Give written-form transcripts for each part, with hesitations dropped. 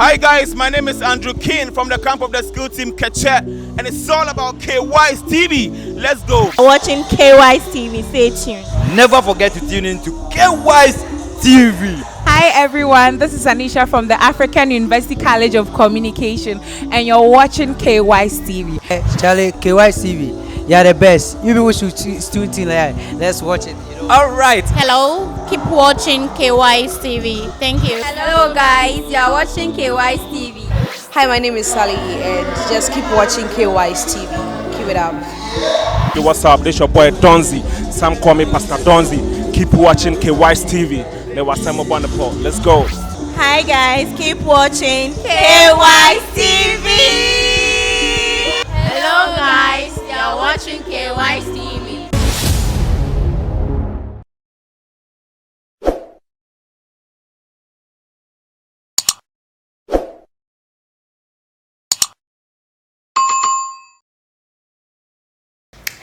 Hi guys, my name is Andrew King from the camp of the school team Keche, and it's all about KY's TV. Let's go. Watching KY's TV. Stay tuned. Never forget to tune in to KY's TV. Hi everyone, this is Anisha from the African University College of Communication, and you're watching KY's TV. Charlie, KY's TV, you're the best. You people should tune in. Let's watch it. All right. Hello, keep watching KY's TV. Thank you. Hello guys, you are watching KY's TV. Hi, my name is Sally and just keep watching KY's TV. Keep it up. Hey, what's up? This your boy Donzi. Some call me Pastor Donzi. Keep watching KY's TV. Let's go. Hi guys, keep watching KY's TV. Hello guys, you are watching KY's TV.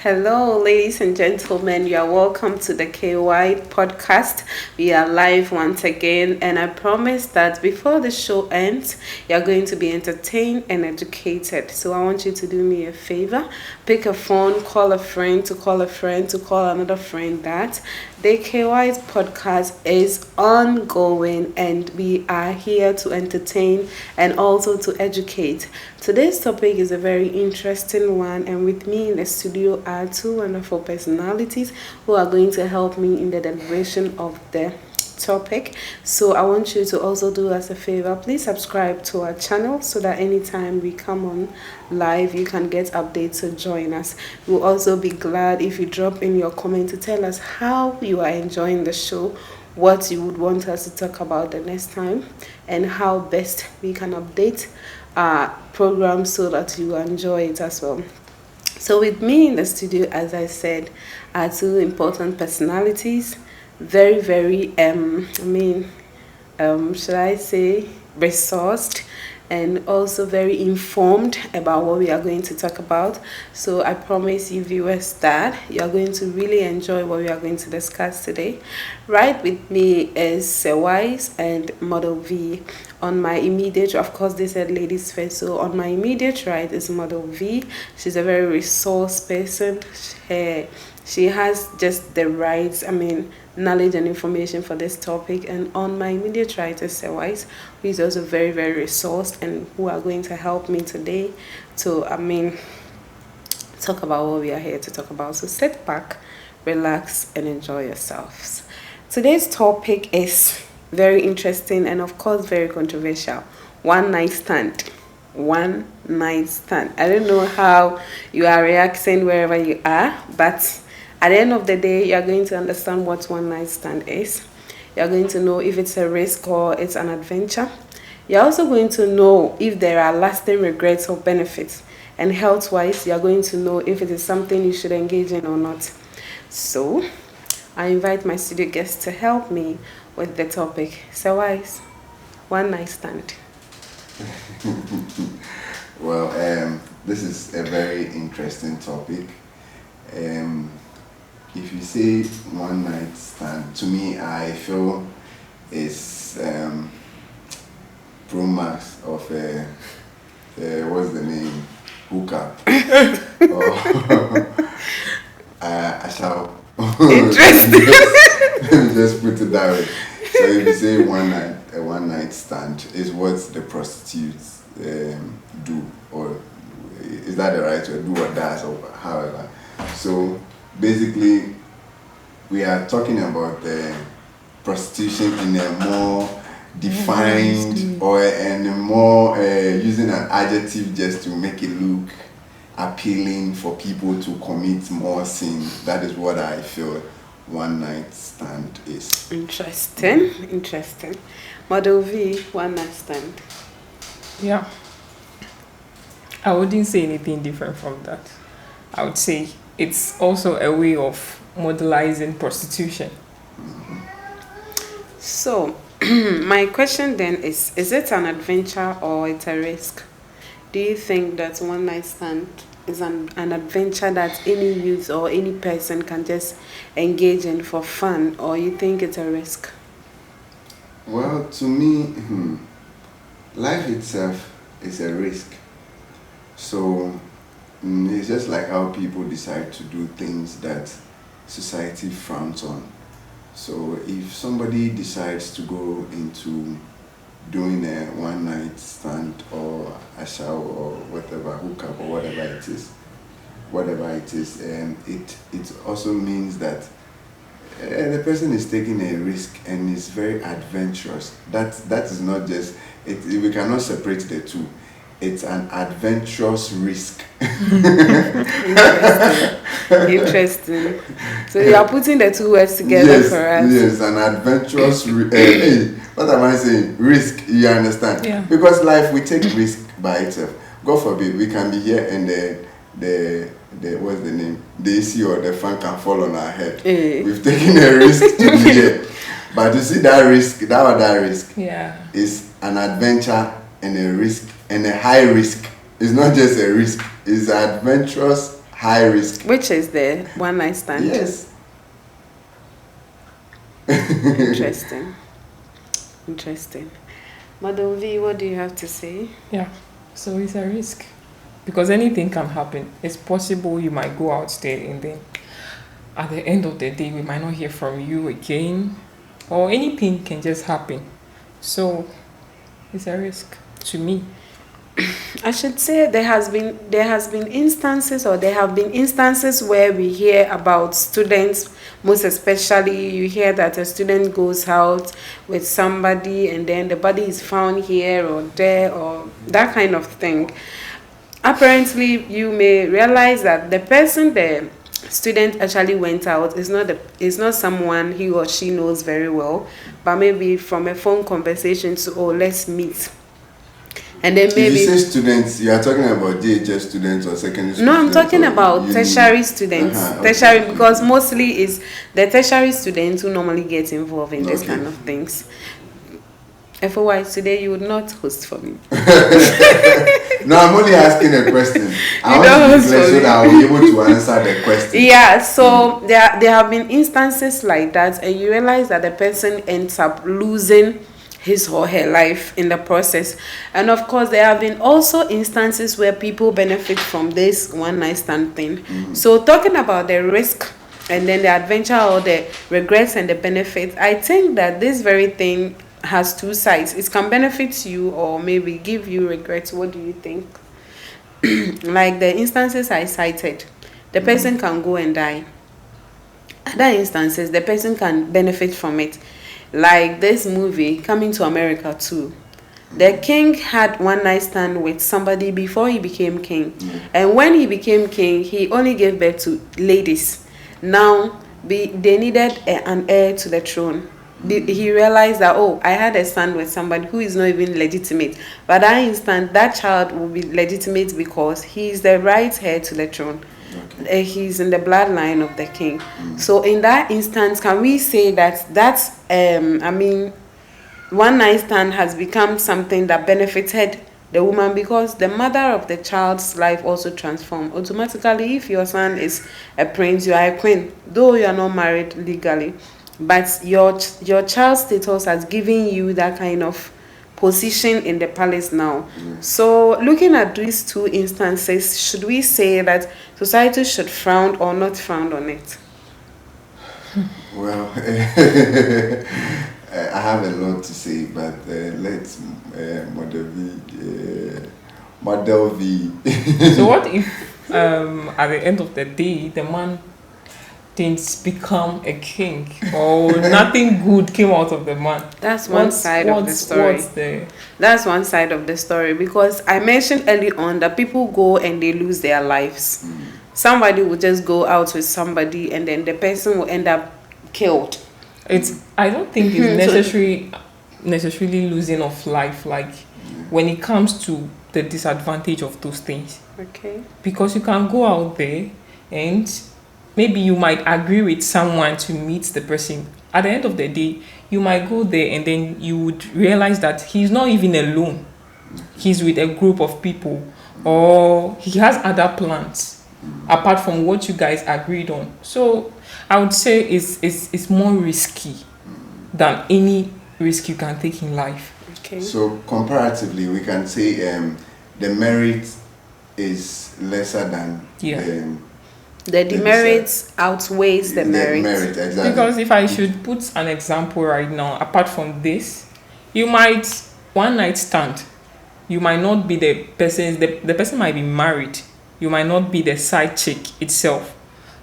Hello, ladies and gentlemen. You are welcome to the KY podcast. We are live once again, and I promise that before the show ends, you are going to be entertained and educated. So I want you to do me a favor. Pick a phone, call a friend, to call a friend, to call another friend that the KY's podcast is ongoing, and we are here to entertain and also to educate. Today's topic is a very interesting one, and with me in the studio are two wonderful personalities who are going to help me in the deliberation of the topic. So I want you to also do us a favor. Please subscribe to our channel so that anytime we come on live, you can get updates to join us. We'll also be glad if you drop in your comment to tell us how you are enjoying the show, what you would want us to talk about the next time, and how best we can update our program so that you enjoy it as well. So with me in the studio, as I said, are two important personalities, very should I say resourced, and also very informed about what we are going to talk about. So I promise you viewers that you are going to really enjoy what we are going to discuss today. Right with me is Sewise and Model V. On my immediate, of course they said ladies first, so on my immediate right is Model V. She's a very resource person. She has just the right, knowledge and information for this topic. And on my immediate right is Sewise, who is also very, very resourced and who are going to help me today to, talk about what we are here to talk about. So sit back, relax, and enjoy yourselves. Today's topic is very interesting and of course very controversial. One night stand. One night stand. I don't know how you are reacting wherever you are, but at the end of the day, you are going to understand what one night stand is. You are going to know if it's a risk or it's an adventure. You're also going to know if there are lasting regrets or benefits. And health-wise, you are going to know if it is something you should engage in or not. So, I invite my studio guests to help me with the topic. So, Wise, one night stand. Well, this is a very interesting topic. If you say one night stand, to me, I feel it's pro max of what's the name? Hookup. I shall. Interesting. Let me just put it that way. So if you say a one night stand is what the prostitutes do, or is that the right word? Do or does, or however. So basically, we are talking about prostitution in a more defined or and more using an adjective just to make it look appealing for people to commit more sin. That is what I feel one night stand is. Interesting. Model V, one night stand. Yeah. I wouldn't say anything different from that. I would say it's also a way of modelizing prostitution. So, my question then is it an adventure or it's a risk? Do you think that one night stand is an adventure that any youth or any person can just engage in for fun, or you think it's a risk? Well, to me, life itself is a risk. So it's just like how people decide to do things that society frowns on. So if somebody decides to go into doing a one night stand or a shower or whatever, hookup or whatever it is, it also means that the person is taking a risk and is very adventurous. That is not just it. We cannot separate the two. It's an adventurous risk. Interesting. So you are putting the two words together for us. Yes, an adventurous what am I saying? Risk, you understand? Yeah. Because life, we take risk by itself. God forbid, we can be here and the what's the name? The AC or the fan can fall on our head. We've taken a risk to be here. But you see that risk, that other risk is an adventure and a risk and a high risk. It's not just a risk, it's an adventurous high risk. Which is the one night stand. Yes. Interesting. Madam V, what do you have to say? Yeah, so it's a risk. Because anything can happen. It's possible you might go out there and then at the end of the day we might not hear from you again. Or anything can just happen. So it's a risk to me. I should say there have been instances where we hear about students, most especially you hear that a student goes out with somebody and then the body is found here or there or that kind of thing. Apparently you may realize that the person the student actually went out is not someone he or she knows very well, but maybe from a phone conversation to let's meet. And then maybe if you say students, you are talking about JHS students or secondary school. No, I'm talking about tertiary students. Tertiary, because mostly is the tertiary students who normally get involved in this kind of things. FOY, today you would not host for me. No, I'm only asking a question. I want to be clear so that I'll be able to answer the question. Yeah, so there have been instances like that, and you realize that the person ends up losing his or her life in the process. And of course, there have been also instances where people benefit from this one night stand thing. So talking about the risk and then the adventure or the regrets and the benefits, I think that this very thing has two sides. It can benefit you or maybe give you regrets. What do you think? Like the instances I cited, the person can go and die. Other instances, the person can benefit from it. Like this movie, Coming to America too. The king had one night stand with somebody before he became king. And when he became king, he only gave birth to ladies. Now, they needed an heir to the throne. He realized that, I had a son with somebody who is not even legitimate. But that instant, that child will be legitimate because he is the right heir to the throne. He's in the bloodline of the king. So in that instance, can we say that one night stand has become something that benefited the woman because the mother of the child's life also transformed. Automatically, if your son is a prince, you are a queen, though you are not married legally. But your child's status has given you that kind of position in the palace now. So looking at these two instances, should we say that society should frown or not frown on it? Well, I have a lot to say, but let's Model V. So what if at the end of the day the man didn't become a king or nothing good came out of the man? That's one side of the story. That's one side of the story, because I mentioned early on that people go and they lose their lives. Somebody will just go out with somebody and then the person will end up killed. I don't think it's necessarily losing of life, like when it comes to the disadvantage of those things. Okay. Because you can go out there and maybe you might agree with someone to meet the person. At the end of the day, you might go there and then you would realize that he's not even alone. He's with a group of people, or he has other plans apart from what you guys agreed on. So I would say it's more risky than any risk you can take in life. Okay. So comparatively, we can say the merit is lesser than the demerits outweighs the merit. Exactly. Because if I should put an example right now, apart from this, you might one night stand. You might not be the person. The person might be married. You might not be the side chick itself,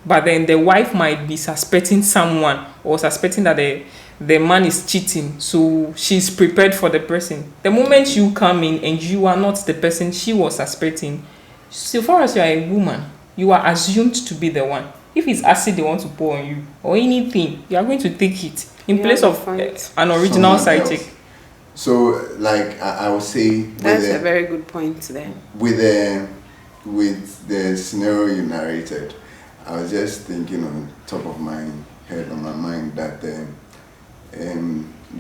but then the wife might be suspecting someone or suspecting that the man is cheating. So she's prepared for the person. The moment you come in and you are not the person she was suspecting, so far as you are a woman, you are assumed to be the one. If it's acid they want to pour on you or anything, you are going to take it in place of an original side chick. So, like I would say, that's a very good point there. With the scenario you narrated, I was just thinking on top of my head, on my mind, that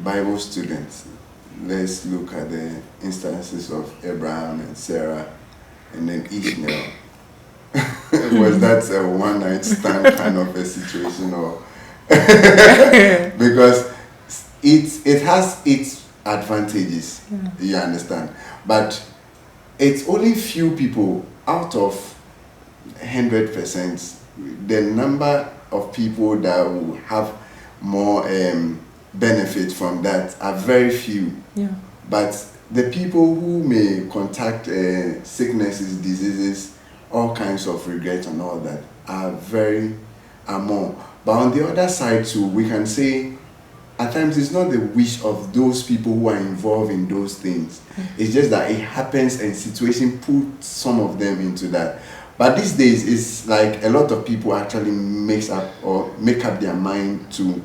Bible students, let's look at the instances of Abraham and Sarah, and then Ishmael. Was that a one-night stand kind of a situation, or because it has its advantages, you understand, but it's only few people out of 100%, the number of people that will have more benefit from that are very few. But the people who may contact sicknesses, diseases, all kinds of regrets and all that are more. But on the other side too, we can say at times it's not the wish of those people who are involved in those things. It's just that it happens and situation put some of them into that. But these days it's like a lot of people actually make up their mind to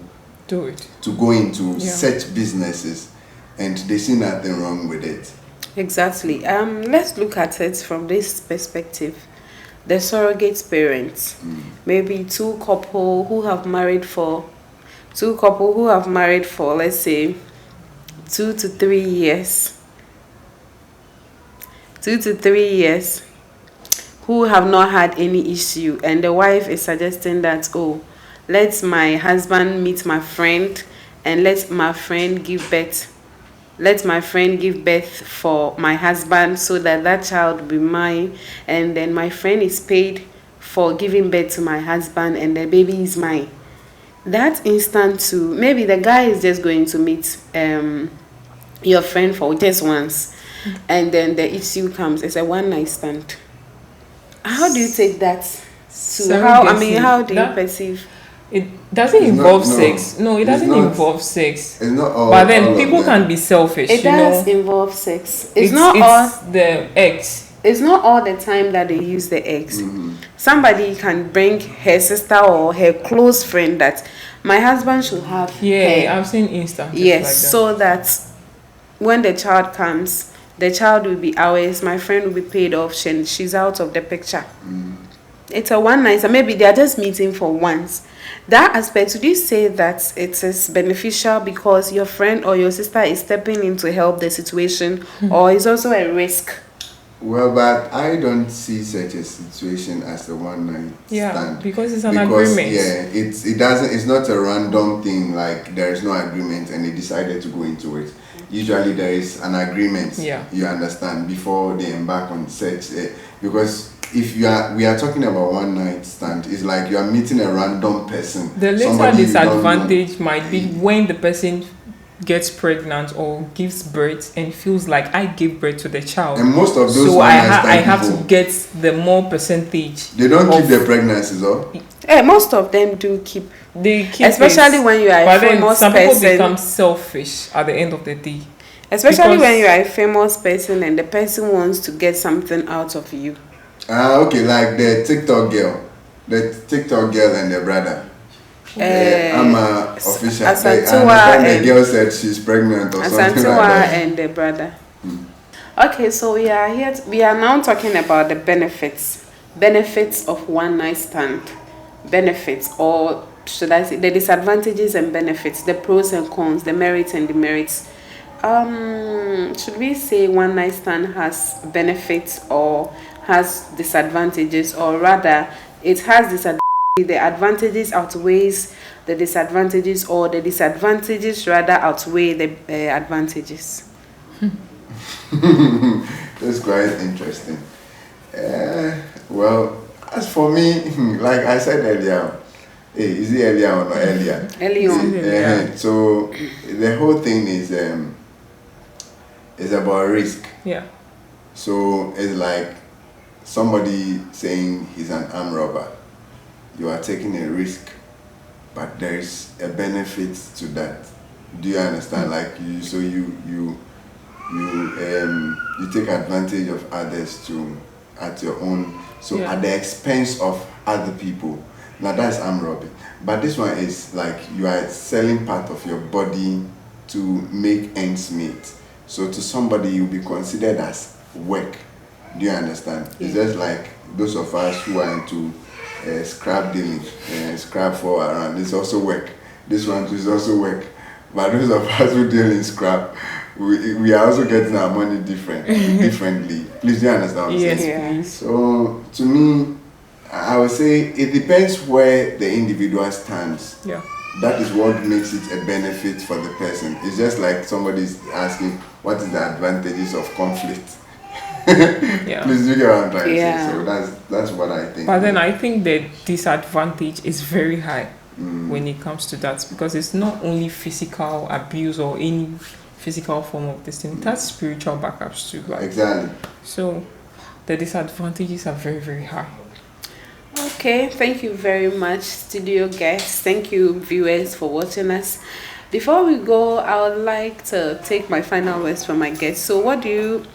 do it, to go into such businesses, and they see nothing wrong with it. Exactly. Let's look at it from this perspective. The surrogate parents, maybe two couple who have married for, let's say 2 to 3 years, who have not had any issue, and the wife is suggesting that, oh, let my husband meet my friend and let my friend give birth for my husband, so that child will be mine, and then my friend is paid for giving birth to my husband and the baby is mine. That instant too, maybe the guy is just going to meet your friend for just once, and then the issue comes. It's a one night stand. How do you take that to how do you perceive? It doesn't involve sex. No, it doesn't involve sex. It's not all. But then people can be selfish. It does involve sex. It's the eggs. It's not all the time that they use the eggs. Somebody can bring her sister or her close friend that my husband should have. Yeah, I've seen instances. Yes, like that. so that when the child comes, the child will be ours. My friend will be paid off. She's out of the picture. It's a one night, and maybe they are just meeting for once. That aspect, would you say that it is beneficial because your friend or your sister is stepping in to help the situation, or is also a risk? Well, but I don't see such a situation as a one night stand. Because it's an agreement. Yeah, it's not a random thing, like there is no agreement and they decided to go into it. Usually there is an agreement, you understand, before they embark on such because if we are talking about one night stand, it's like you are meeting a random person. The later disadvantage might be when the person gets pregnant or gives birth and feels like I gave birth to the child. And most of those I have to get the more percentage. They don't keep their pregnancies, or? Most of them do keep. They keep, especially when you are a famous some person. People become selfish at the end of the day. Especially when you are a famous person and the person wants to get something out of you. Okay, like the TikTok girl and the brother. I'm a official. The girl said she's pregnant or something like that. And the brother. Okay, so we are now talking about the benefits of one night stand. Benefits, or should I say the disadvantages and benefits, the pros and cons, the merits and demerits. Should we say one night stand has benefits or has disadvantages, or rather it has disadvantages, the advantages outweighs the disadvantages, or the disadvantages rather outweigh the advantages? That's quite interesting. Well, as for me, like I said earlier, is it earlier or not earlier? Earlier. So the whole thing is about risk. Yeah. So it's like somebody saying he's an armed robber. You are taking a risk, but there is a benefit to that. Do you understand? Like you take advantage of others at your own, at the expense of other people. Now that's armed robbery. But this one is like you are selling part of your body to make ends meet. So to somebody you'll be considered as work. Do you understand? It's just like those of us who are into scrap dealing, scrap for around. It's also work. This one is also work. But those of us who deal in scrap, we are also getting our money differently. Please, do you understand what I'm saying? Yes, please. So to me, I would say it depends where the individual stands. Yeah. That is what makes it a benefit for the person. It's just like somebody's asking, what is the advantages of conflict? Yeah. Please do get what I'm trying to say. So that's what I think. But then I think the disadvantage is very high when it comes to that, because it's not only physical abuse or any physical form of this thing, it has spiritual backups too. Like. Exactly. So the disadvantages are very, very high. Okay, thank you very much, studio guests. Thank you, viewers, for watching us. Before we go, I would like to take my final words from my guests. So what do you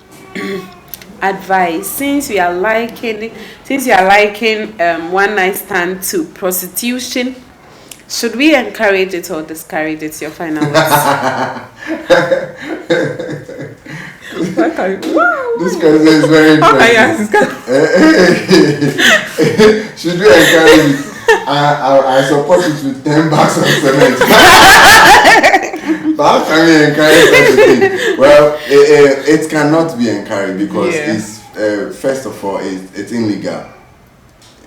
advise, since you are liking one night stand to prostitution? Should we encourage it or discourage it? Your final words. This question is very interesting. Should we encourage it? I support it with 10 bags of cement. But how can we encourage such a thing? Well, it cannot be encouraged because it's first of all it's illegal.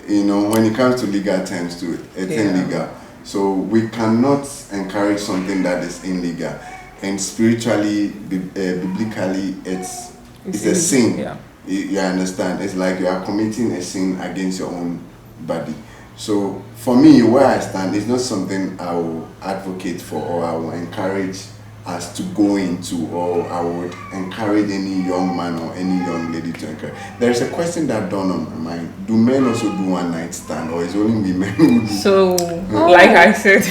You know, when it comes to legal terms to it, it's illegal. So we cannot encourage something that is illegal. And spiritually, biblically, it's a sin. Yeah. You understand? It's like you are committing a sin against your own body. So for me, where I stand, it's not something I will advocate for or I will encourage us to go into, or I would encourage any young man or any young lady to encourage. There's a question that dawned on my mind. Do men also do one night stand, or is only women who do? So, like I said,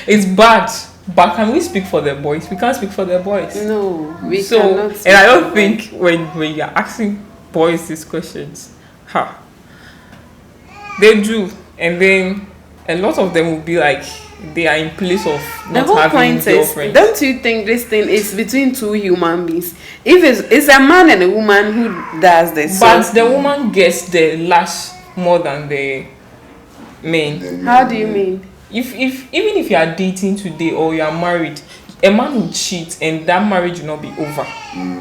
it's bad. But can we speak for the boys? We can't speak for the boys. No, we cannot. And I don't think when you're asking boys these questions, they do. And then a lot of them will be like, they are in place of not having girlfriends. Don't you think this thing is between two human beings? If it's a man and a woman who does this. But the woman gets the lash more than the men. How do you mean? Even if you are dating today or you are married, a man will cheat and that marriage will not be over.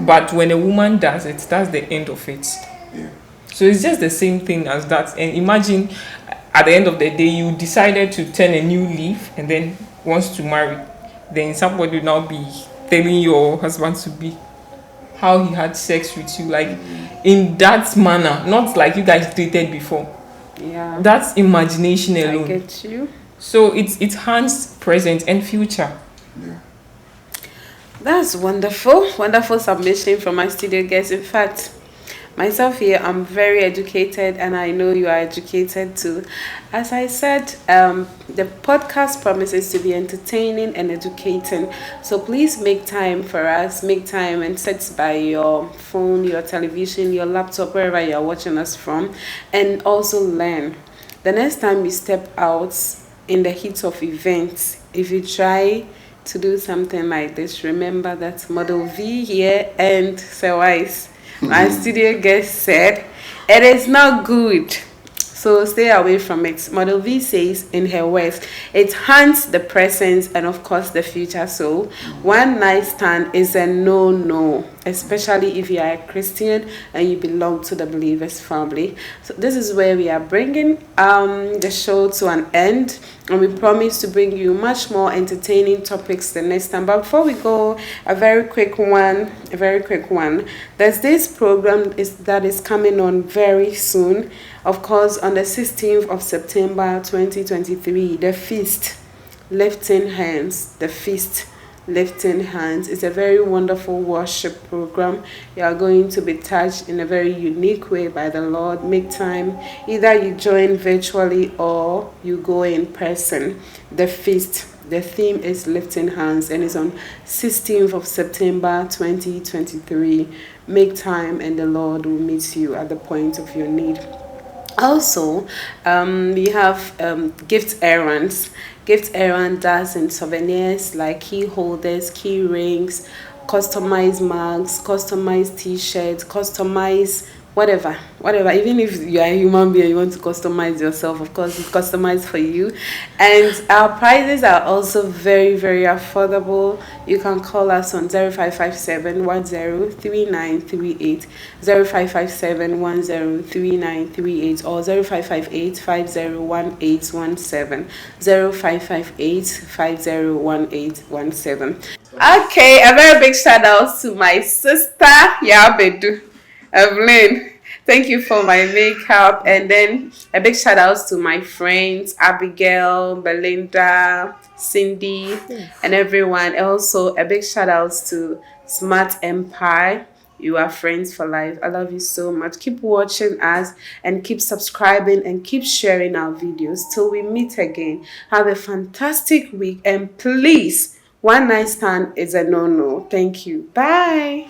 But when a woman does it, that's the end of it. Yeah. So it's just the same thing as that. And imagine at the end of the day, you decided to turn a new leaf and then wants to marry. Then somebody will now be telling your husband to be how he had sex with you, like in that manner, not like you guys dated before. Yeah. That's imagination alone. I get you. So it's hands, present, and future. Yeah. That's wonderful. Wonderful submission from my studio guests. In fact, myself here, I'm very educated, and I know you are educated too. As I said, the podcast promises to be entertaining and educating. So please make time for us. Make time and sit by your phone, your television, your laptop, wherever you are watching us from, and also learn. The next time you step out in the heat of events, if you try to do something like this, remember that Model V here and Sir Wise, my studio guest, said it is not good. So so stay away from it. Model V says in her words, it haunts the present and of course the future. So one night stand is a no, especially if you are a Christian and you belong to the believers family. So this is where we are bringing the show to an end, and we promise to bring you much more entertaining topics the next time. But before we go, a very quick one. There's this program that is coming on very soon, of course, on the 16th of September 2023, the feast lifting hands. It's a very wonderful worship program. You are going to be touched in a very unique way by the Lord. Make time, either you join virtually or you go in person. The feast, the theme is lifting hands, and it's on 16th of September 2023. Make time and the Lord will meet you at the point of your need. Also, we have gift errands. Gift errand does in souvenirs like key holders, key rings, customized mugs, customized t-shirts, customized whatever. Even if you are a human being, you want to customize yourself, of course it's customized for you. And our prices are also very, very affordable. You can call us on 0557 103938, 0557 103938, or 0558 501817, 0558 501817. Okay, a very big shout out to my sister Yabedu Evelyn. Thank you for my makeup. And then a big shout out to my friends Abigail, Belinda, Cindy, and everyone. Also a big shout out to Smart Empire. You are friends for life. I love you so much. Keep watching us and keep subscribing and keep sharing our videos till we meet again. Have a fantastic week, and please, one night stand is a no. Thank you. Bye.